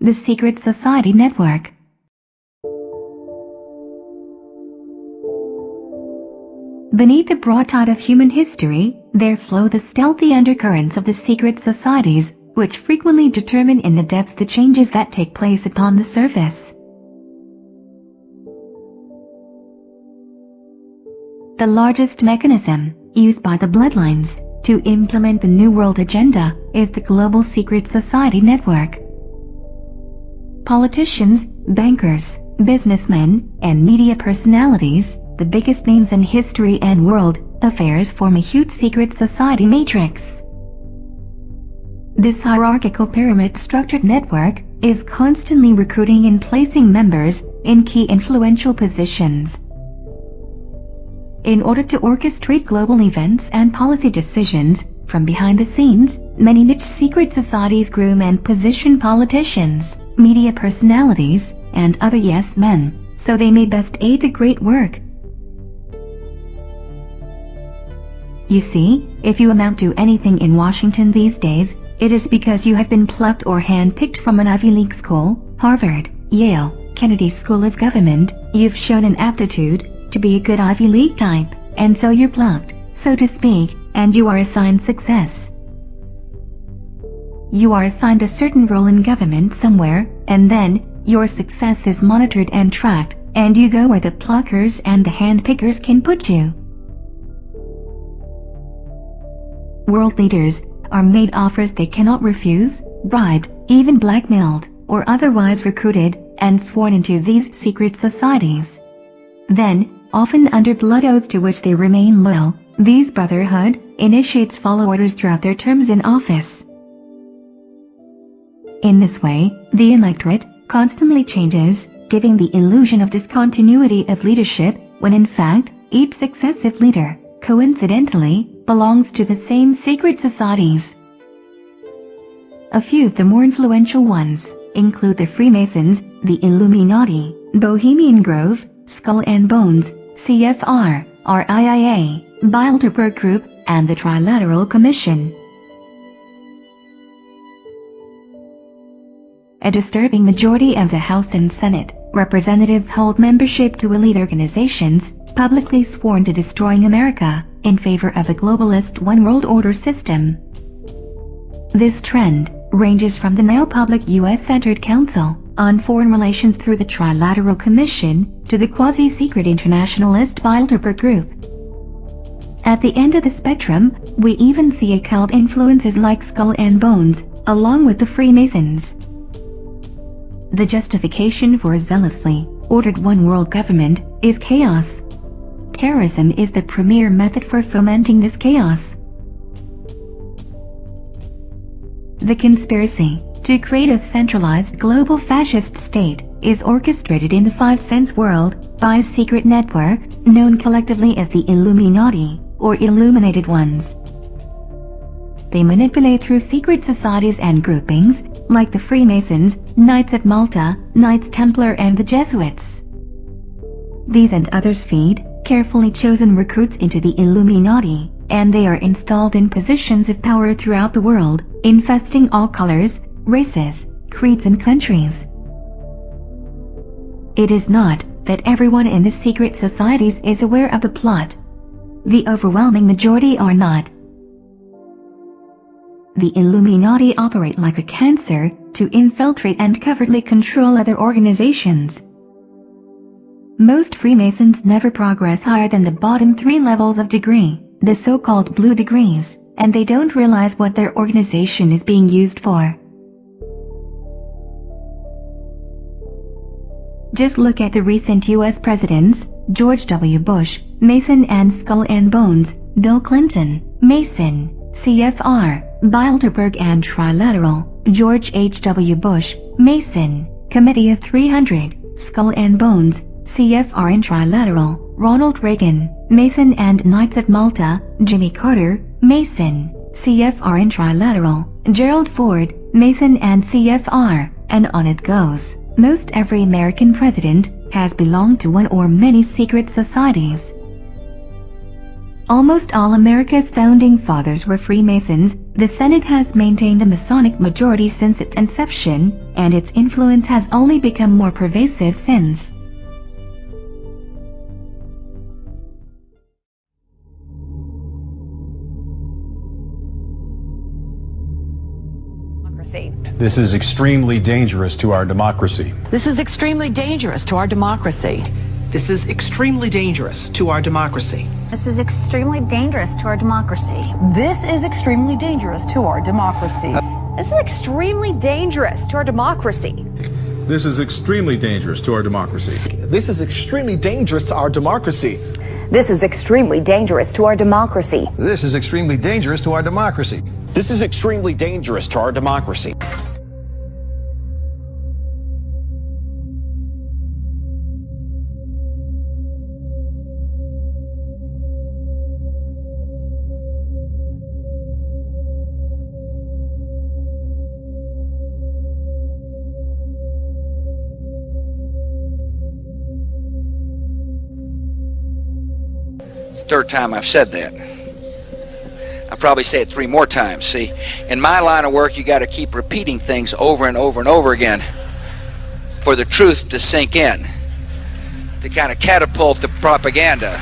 the secret society network. Beneath the broad tide of human history, there flow the stealthy undercurrents of the secret societies, which frequently determine in the depths the changes that take place upon the surface. The largest mechanism, used by the bloodlines, to implement the New World Agenda, is the Global Secret Society Network. Politicians, bankers, businessmen, and media personalities, the biggest names in history and world affairs, form a huge secret society matrix. This hierarchical pyramid-structured network is constantly recruiting and placing members in key influential positions. In order to orchestrate global events and policy decisions, from behind the scenes, many niche secret societies groom and position politicians, media personalities, and other yes men, so they may best aid the great work. You see, if you amount to anything in Washington these days, it is because you have been plucked or hand-picked from an Ivy League school, Harvard, Yale, Kennedy School of Government. You've shown an aptitude to be a good Ivy League type, and so you're plucked, so to speak, and you are assigned success. You are assigned a certain role in government somewhere, and then your success is monitored and tracked, and you go where the pluckers and the hand-pickers can put you. World leaders are made offers they cannot refuse, bribed, even blackmailed, or otherwise recruited and sworn into these secret societies. Then, often under blood oaths to which they remain loyal, these brotherhood initiates follow orders throughout their terms in office. In this way, the electorate constantly changes, giving the illusion of discontinuity of leadership, when in fact, each successive leader, coincidentally, belongs to the same secret societies. A few of the more influential ones include the Freemasons, the Illuminati, Bohemian Grove, Skull and Bones, CFR, RIIA, Bilderberg Group, and the Trilateral Commission. A disturbing majority of the House and Senate representatives hold membership to elite organizations, publicly sworn to destroying America, in favor of a globalist one-world order system. This trend ranges from the now public U.S.-centered Council on Foreign Relations through the Trilateral Commission to the quasi-secret internationalist Bilderberg Group. At the end of the spectrum, we even see occult influences like Skull and Bones, along with the Freemasons. The justification for a zealously ordered one-world government is chaos. Terrorism is the premier method for fomenting this chaos. The conspiracy to create a centralized global fascist state is orchestrated in the five-sense world by a secret network known collectively as the Illuminati, or Illuminated Ones. They manipulate through secret societies and groupings, like the Freemasons, Knights of Malta, Knights Templar and the Jesuits. These and others feed carefully chosen recruits into the Illuminati, and they are installed in positions of power throughout the world, infesting all colors, races, creeds and countries. It is not that everyone in the secret societies is aware of the plot. The overwhelming majority are not. The Illuminati operate like a cancer to infiltrate and covertly control other organizations. Most Freemasons never progress higher than the bottom 3 levels of degree, the so-called blue degrees, and they don't realize what their organization is being used for. Just look at the recent U.S. presidents, George W. Bush, Mason and Skull and Bones, Bill Clinton, Mason, CFR, Bilderberg and Trilateral, George H.W. Bush, Mason, Committee of 300, Skull and Bones, CFR and Trilateral, Ronald Reagan, Mason and Knights of Malta, Jimmy Carter, Mason, CFR and Trilateral, Gerald Ford, Mason and CFR, and on it goes. Most every American president has belonged to one or many secret societies. Almost all America's founding fathers were Freemasons. The Senate has maintained a Masonic majority since its inception, and its influence has only become more pervasive since. This is extremely dangerous to our democracy. This is extremely dangerous to our democracy. This is extremely dangerous to our democracy. This is extremely dangerous to our democracy. This is extremely dangerous to our democracy. This is extremely dangerous to our democracy. This is extremely dangerous to our democracy. This is extremely dangerous to our democracy. This is extremely dangerous to our democracy. This is extremely dangerous to our democracy. This is extremely dangerous to our democracy. It's the third time I've said that. I'll probably say it 3 more times. See, in my line of work, you got to keep repeating things over and over and over again for the truth to sink in, to kind of catapult the propaganda.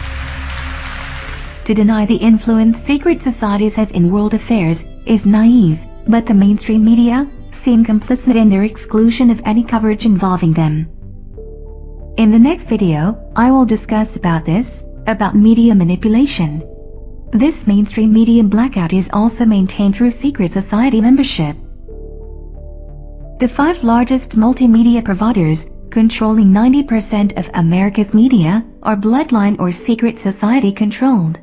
To deny the influence secret societies have in world affairs is naive, but the mainstream media seem complicit in their exclusion of any coverage involving them. In the next video, I will discuss about media manipulation. This mainstream media blackout is also maintained through secret society membership. The 5 largest multimedia providers, controlling 90% of America's media, are bloodline or secret society controlled.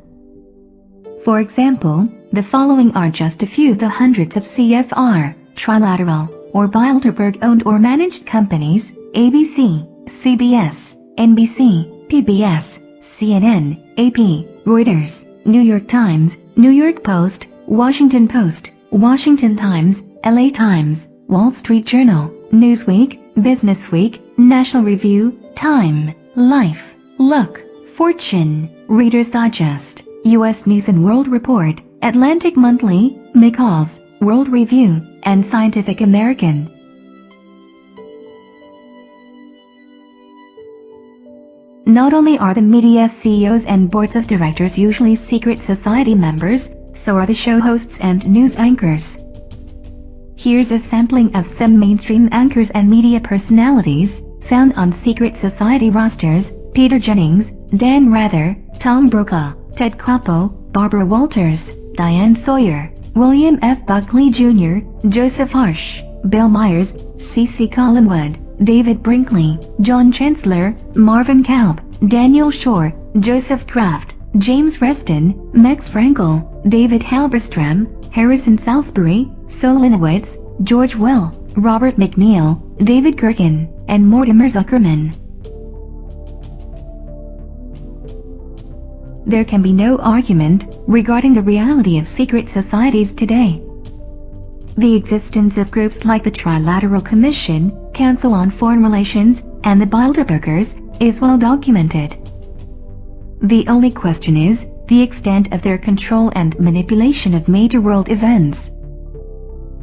For example, the following are just a few of the hundreds of CFR, Trilateral, or Bilderberg-owned or managed companies: ABC, CBS, NBC, PBS, CNN, AP, Reuters, New York Times, New York Post, Washington Post, Washington Times, LA Times, Wall Street Journal, Newsweek, Businessweek, National Review, Time, Life, Look, Fortune, Reader's Digest, U.S. News and World Report, Atlantic Monthly, McCall's, World Review, and Scientific American. Not only are the media CEOs and boards of directors usually secret society members, so are the show hosts and news anchors. Here's a sampling of some mainstream anchors and media personalities found on secret society rosters: Peter Jennings, Dan Rather, Tom Brokaw, Ted Koppel, Barbara Walters, Diane Sawyer, William F. Buckley Jr., Joseph Harsh, Bill Myers, C.C. Collinwood, David Brinkley, John Chancellor, Marvin Kalb, Daniel Shore, Joseph Kraft, James Reston, Max Frankel, David Halberstram, Harrison Salisbury, Saul Linowitz, George Will, Robert McNeil, David Gergen, and Mortimer Zuckerman. There can be no argument regarding the reality of secret societies today. The existence of groups like the Trilateral Commission, Council on Foreign Relations, and the Bilderbergers is well documented. The only question is the extent of their control and manipulation of major world events.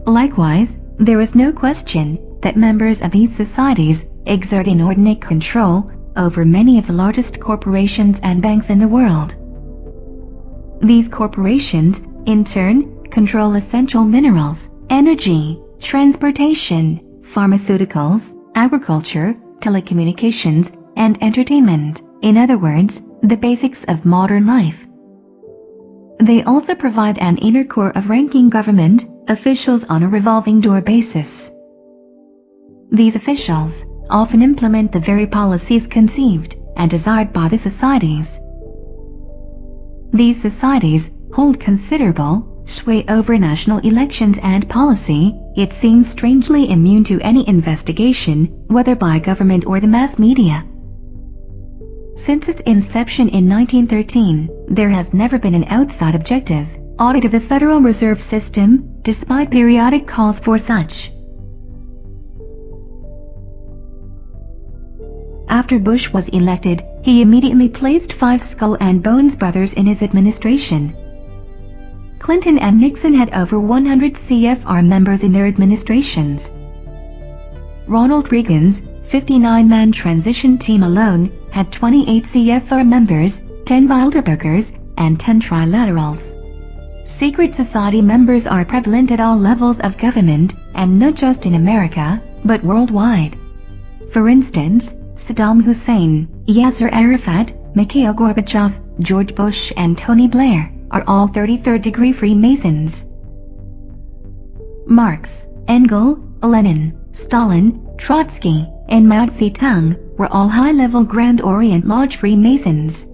Likewise, there is no question that members of these societies exert inordinate control over many of the largest corporations and banks in the world. These corporations, in turn, control essential minerals, energy, transportation, pharmaceuticals, agriculture, telecommunications, and entertainment. In other words, the basics of modern life. They also provide an inner core of ranking government officials on a revolving door basis. These officials often implement the very policies conceived and desired by the societies. These societies hold considerable sway over national elections and policy, it seems strangely immune to any investigation, whether by government or the mass media. Since its inception in 1913, there has never been an outside objective audit of the Federal Reserve System, despite periodic calls for such. After Bush was elected, he immediately placed 5 Skull and Bones brothers in his administration. Clinton and Nixon had over 100 CFR members in their administrations. Ronald Reagan's 59-man transition team alone had 28 CFR members, 10 Bilderbergers, and 10 trilaterals. Secret society members are prevalent at all levels of government, and not just in America, but worldwide. For instance, Saddam Hussein, Yasser Arafat, Mikhail Gorbachev, George Bush and Tony Blair are all 33rd-degree Freemasons. Marx, Engels, Lenin, Stalin, Trotsky, and Mao Zedong were all high-level Grand Orient Lodge Freemasons.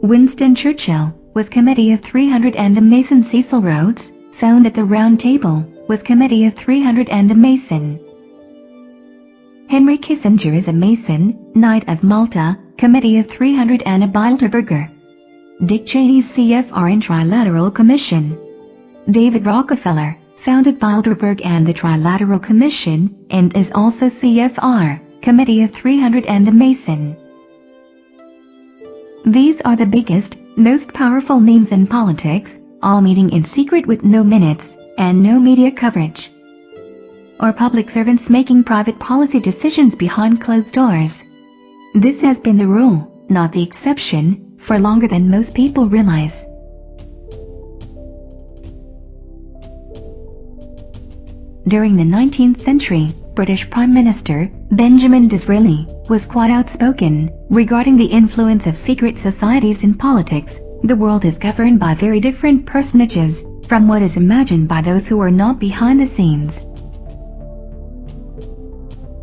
Winston Churchill was Committee of 300 and a Mason. Cecil Rhodes, found at the Round Table, was Committee of 300 and a Mason. Henry Kissinger is a Mason, Knight of Malta, Committee of 300 and a Bilderberger. Dick Cheney's CFR and Trilateral Commission. David Rockefeller founded Bilderberg and the Trilateral Commission, and is also CFR, Committee of 300 and a Mason. These are the biggest, most powerful names in politics, all meeting in secret with no minutes, and no media coverage. Or public servants making private policy decisions behind closed doors. This has been the rule, not the exception, for longer than most people realize. During the 19th century, British Prime Minister Benjamin Disraeli was quite outspoken regarding the influence of secret societies in politics. The world is governed by very different personages from what is imagined by those who are not behind the scenes.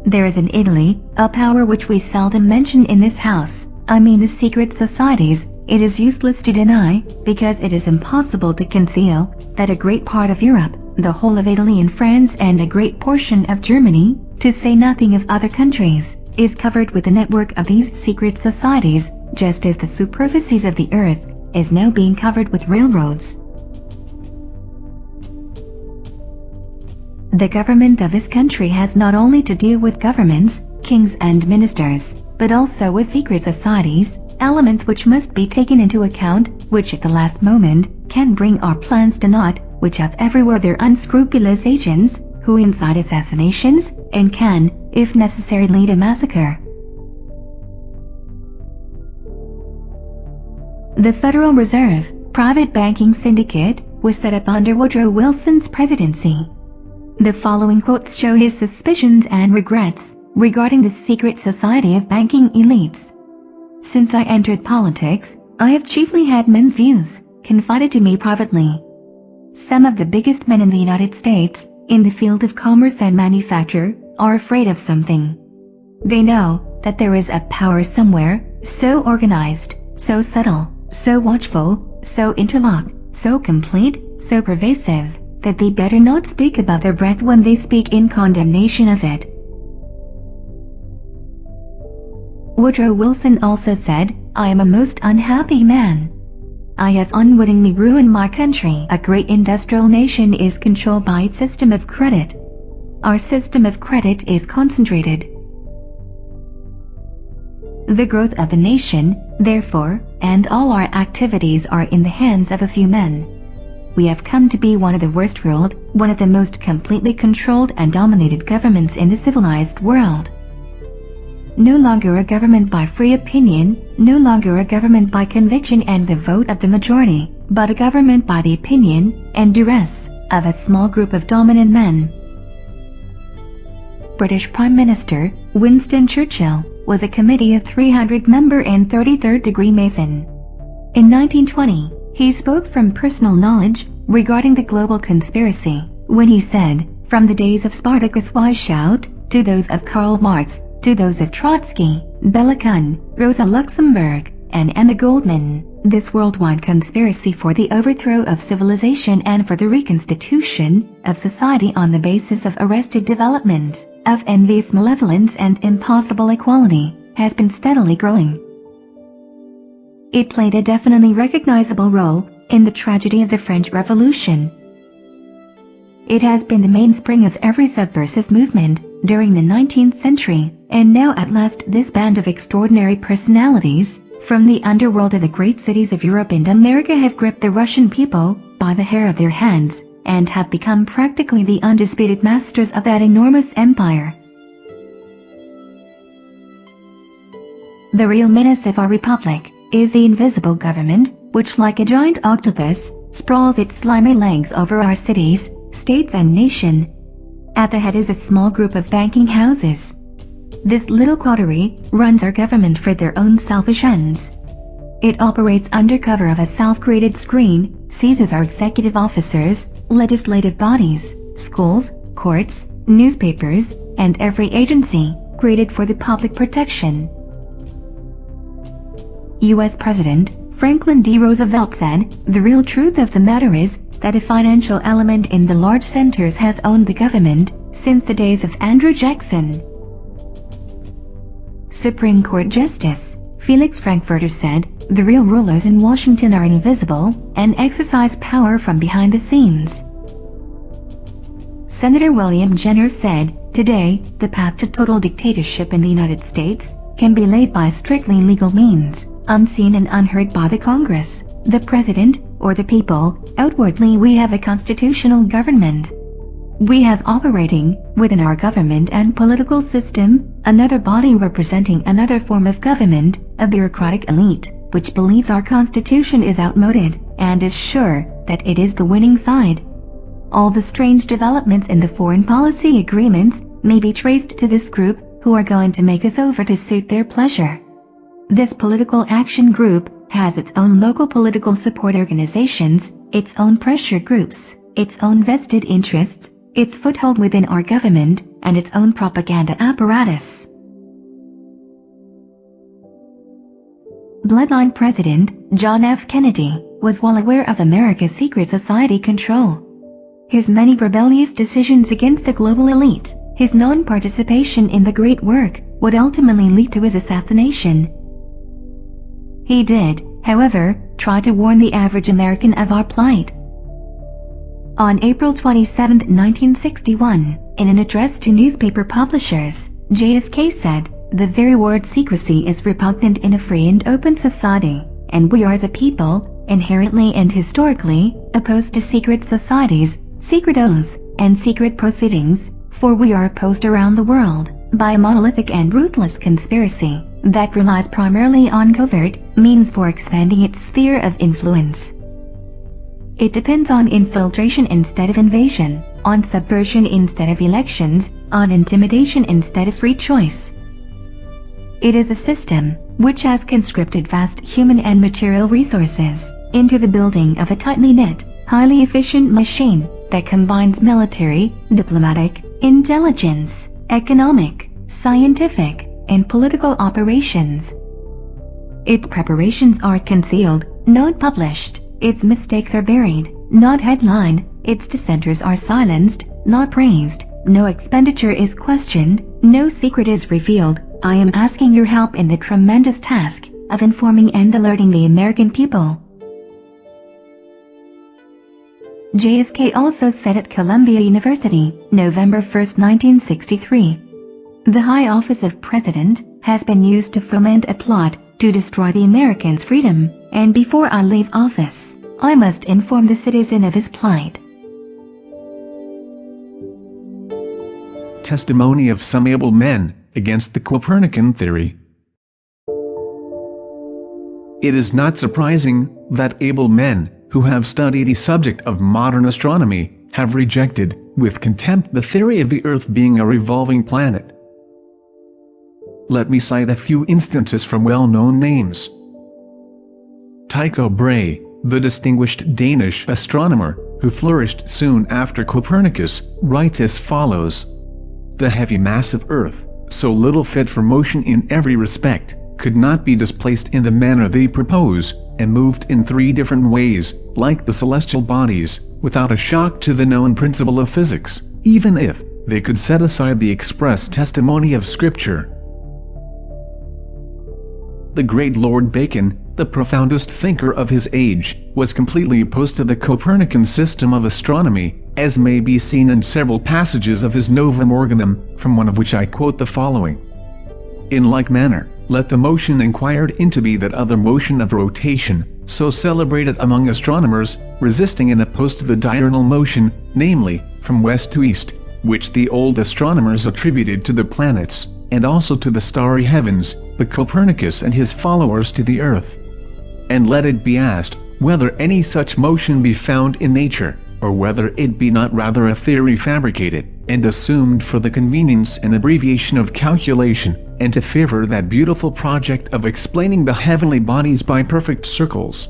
There is in Italy a power which we seldom mention in this house. I mean the secret societies. It is useless to deny, because it is impossible to conceal, that a great part of Europe, the whole of Italy and France and a great portion of Germany, to say nothing of other countries, is covered with a network of these secret societies, just as the superficies of the earth is now being covered with railroads. The government of this country has not only to deal with governments, kings and ministers, but also with secret societies, elements which must be taken into account, which at the last moment can bring our plans to naught, which have everywhere their unscrupulous agents, who incite assassinations, and can, if necessary, lead a massacre. The Federal Reserve private banking syndicate was set up under Woodrow Wilson's presidency. The following quotes show his suspicions and regrets regarding the secret society of banking elites. Since I entered politics, I have chiefly had men's views confided to me privately. Some of the biggest men in the United States, in the field of commerce and manufacture, are afraid of something. They know that there is a power somewhere, so organized, so subtle, so watchful, so interlocked, so complete, so pervasive, that they better not speak above their breath when they speak in condemnation of it. Woodrow Wilson also said, "I am a most unhappy man. I have unwittingly ruined my country." A great industrial nation is controlled by its system of credit. Our system of credit is concentrated. The growth of the nation, therefore, and all our activities are in the hands of a few men. We have come to be one of the worst ruled, one of the most completely controlled and dominated governments in the civilized world. No longer a government by free opinion, no longer a government by conviction and the vote of the majority, but a government by the opinion and duress of a small group of dominant men. British Prime Minister Winston Churchill was a committee of 300 member and 33rd degree Mason. In 1920, he spoke from personal knowledge regarding the global conspiracy, when he said, "From the days of Spartacus Weishaupt, to those of Karl Marx, to those of Trotsky, Bela Kun, Rosa Luxemburg, and Emma Goldman, this worldwide conspiracy for the overthrow of civilization and for the reconstitution of society on the basis of arrested development, of envious malevolence and impossible equality, has been steadily growing." It played a definitely recognizable role in the tragedy of the French Revolution. It has been the mainspring of every subversive movement, during the 19th century, and now at last this band of extraordinary personalities from the underworld of the great cities of Europe and America have gripped the Russian people by the hair of their hands and have become practically the undisputed masters of that enormous empire. The real menace of our republic is the invisible government, which like a giant octopus, sprawls its slimy legs over our cities, states and nation. At the head is a small group of banking houses. This little coterie runs our government for their own selfish ends. It operates under cover of a self-created screen, seizes our executive officers, legislative bodies, schools, courts, newspapers, and every agency created for the public protection. U.S. President Franklin D. Roosevelt said, "The real truth of the matter is that a financial element in the large centers has owned the government since the days of Andrew Jackson." Supreme Court Justice Felix Frankfurter said, "The real rulers in Washington are invisible and exercise power from behind the scenes." Senator William Jenner said, "Today, the path to total dictatorship in the United States can be laid by strictly legal means, unseen and unheard by the Congress, the President, or the people. Outwardly we have a constitutional government. We have operating, within our government and political system, another body representing another form of government, a bureaucratic elite, which believes our constitution is outmoded, and is sure that it is the winning side. All the strange developments in the foreign policy agreements may be traced to this group, who are going to make us over to suit their pleasure. This political action group has its own local political support organizations, its own pressure groups, its own vested interests, its foothold within our government, and its own propaganda apparatus." Bloodline President John F. Kennedy was well aware of America's secret society control. His many rebellious decisions against the global elite, his non-participation in the great work, would ultimately lead to his assassination. He did, however, try to warn the average American of our plight. On April 27, 1961, in an address to newspaper publishers, JFK said, "The very word secrecy is repugnant in a free and open society, and we are as a people, inherently and historically, opposed to secret societies, secret oaths, and secret proceedings, for we are opposed around the world by a monolithic and ruthless conspiracy that relies primarily on covert means for expanding its sphere of influence. It depends on infiltration instead of invasion, on subversion instead of elections, on intimidation instead of free choice. It is a system which has conscripted vast human and material resources into the building of a tightly knit, highly efficient machine that combines military, diplomatic, intelligence, economic, scientific, and political operations. Its preparations are concealed, not published. Its mistakes are buried, not headlined. Its dissenters are silenced, not praised. No expenditure is questioned, no secret is revealed. I am asking your help in the tremendous task of informing and alerting the American people." JFK also said at Columbia University, November 1, 1963, "The high office of President has been used to foment a plot to destroy the Americans' freedom, and before I leave office, I must inform the citizen of his plight." Testimony of some able men against the Copernican theory. It is not surprising that able men who have studied the subject of modern astronomy have rejected with contempt the theory of the Earth being a revolving planet. Let me cite a few instances from well-known names. Tycho Brahe, the distinguished Danish astronomer, who flourished soon after Copernicus, writes as follows: "The heavy mass of Earth, so little fit for motion in every respect, could not be displaced in the manner they propose, and moved in three different ways, like the celestial bodies, without a shock to the known principle of physics, even if they could set aside the express testimony of Scripture." The great Lord Bacon, the profoundest thinker of his age, was completely opposed to the Copernican system of astronomy, as may be seen in several passages of his Novum Organum, from one of which I quote the following. In like manner, let the motion inquired into be that other motion of rotation, so celebrated among astronomers, resisting and opposed to the diurnal motion, namely, from west to east, which the old astronomers attributed to the planets, and also to the starry heavens, but Copernicus and his followers to the earth. And let it be asked, whether any such motion be found in nature, or whether it be not rather a theory fabricated, and assumed for the convenience and abbreviation of calculation, and to favor that beautiful project of explaining the heavenly bodies by perfect circles.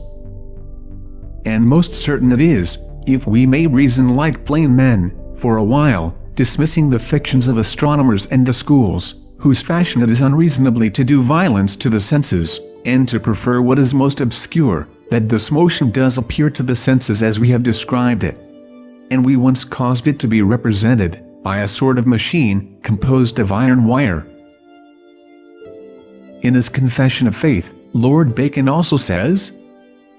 And most certain it is, if we may reason like plain men, for a while, dismissing the fictions of astronomers and the schools, whose fashion it is unreasonably to do violence to the senses, and to prefer what is most obscure, that this motion does appear to the senses as we have described it. And we once caused it to be represented by a sort of machine composed of iron wire. In his Confession of Faith, Lord Bacon also says,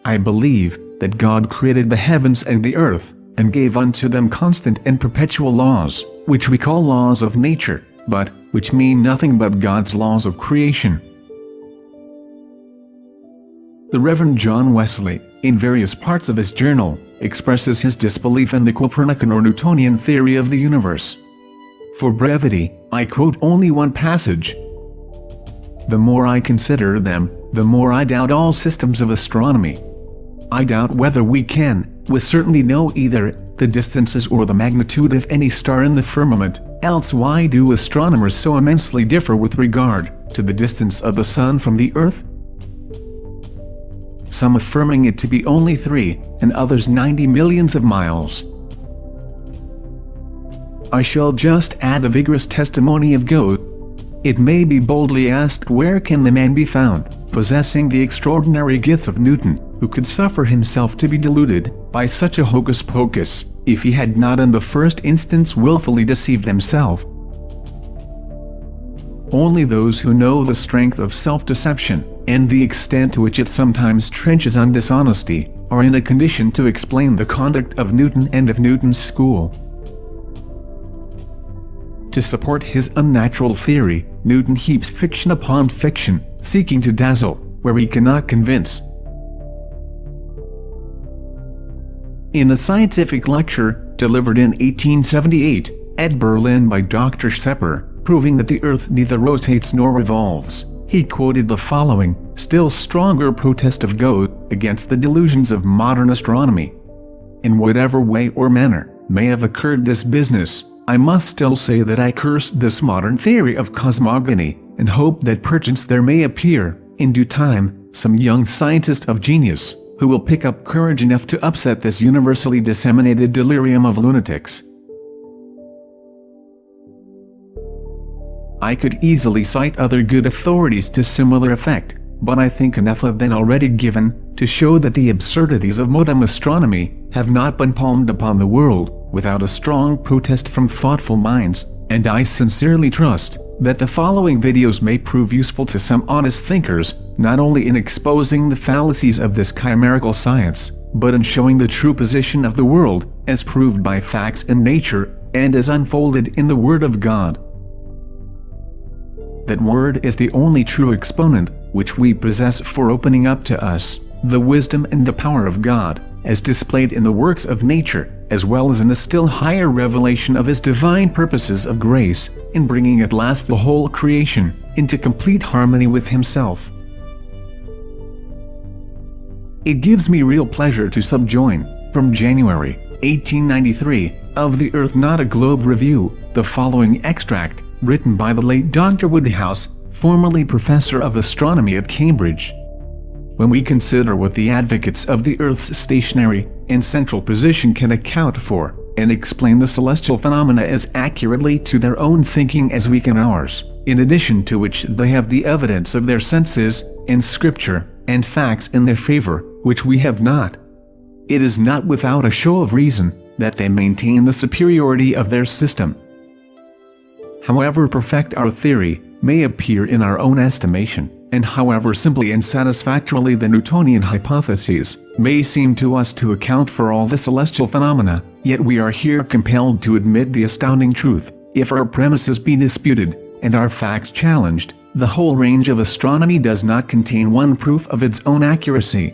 I believe that God created the heavens and the earth, and gave unto them constant and perpetual laws, which we call laws of nature, but which mean nothing but God's laws of creation. The Reverend John Wesley, in various parts of his journal, expresses his disbelief in the Copernican or Newtonian theory of the universe. For brevity, I quote only one passage. The more I consider them, the more I doubt all systems of astronomy. I doubt whether we can, with certainty, know either the distances or the magnitude of any star in the firmament, else why do astronomers so immensely differ with regard to the distance of the sun from the earth? Some affirming it to be only 3, and others 90 millions of miles. I shall just add a vigorous testimony of Goethe. It may be boldly asked, where can the man be found, possessing the extraordinary gifts of Newton, who could suffer himself to be deluded by such a hocus-pocus, if he had not in the first instance willfully deceived himself? Only those who know the strength of self-deception, and the extent to which it sometimes trenches on dishonesty, are in a condition to explain the conduct of Newton and of Newton's school. To support his unnatural theory, Newton heaps fiction upon fiction, seeking to dazzle, where he cannot convince. In a scientific lecture, delivered in 1878, at Berlin by Dr. Sepper, proving that the Earth neither rotates nor revolves, he quoted the following, still stronger protest of Goethe, against the delusions of modern astronomy. In whatever way or manner may have occurred this business, I must still say that I curse this modern theory of cosmogony, and hope that perchance there may appear, in due time, some young scientist of genius, who will pick up courage enough to upset this universally disseminated delirium of lunatics. I could easily cite other good authorities to similar effect, but I think enough have been already given, to show that the absurdities of modern astronomy have not been palmed upon the world, without a strong protest from thoughtful minds, and I sincerely trust that the following videos may prove useful to some honest thinkers, not only in exposing the fallacies of this chimerical science, but in showing the true position of the world, as proved by facts in nature, and as unfolded in the Word of God. That Word is the only true exponent which we possess for opening up to us the wisdom and the power of God, as displayed in the works of nature, as well as in the still higher revelation of His divine purposes of grace, in bringing at last the whole creation into complete harmony with Himself. It gives me real pleasure to subjoin, from January 1893, of the Earth Not a Globe Review, the following extract, written by the late Dr. Woodhouse, formerly Professor of Astronomy at Cambridge. When we consider what the advocates of the Earth's stationary and central position can account for, and explain the celestial phenomena as accurately to their own thinking as we can ours, in addition to which they have the evidence of their senses, and scripture, and facts in their favor, which we have not, it is not without a show of reason that they maintain the superiority of their system. However perfect our theory may appear in our own estimation, And however simply and satisfactorily the Newtonian hypotheses may seem to us to account for all the celestial phenomena, yet we are here compelled to admit the astounding truth: if our premises be disputed, and our facts challenged, the whole range of astronomy does not contain one proof of its own accuracy.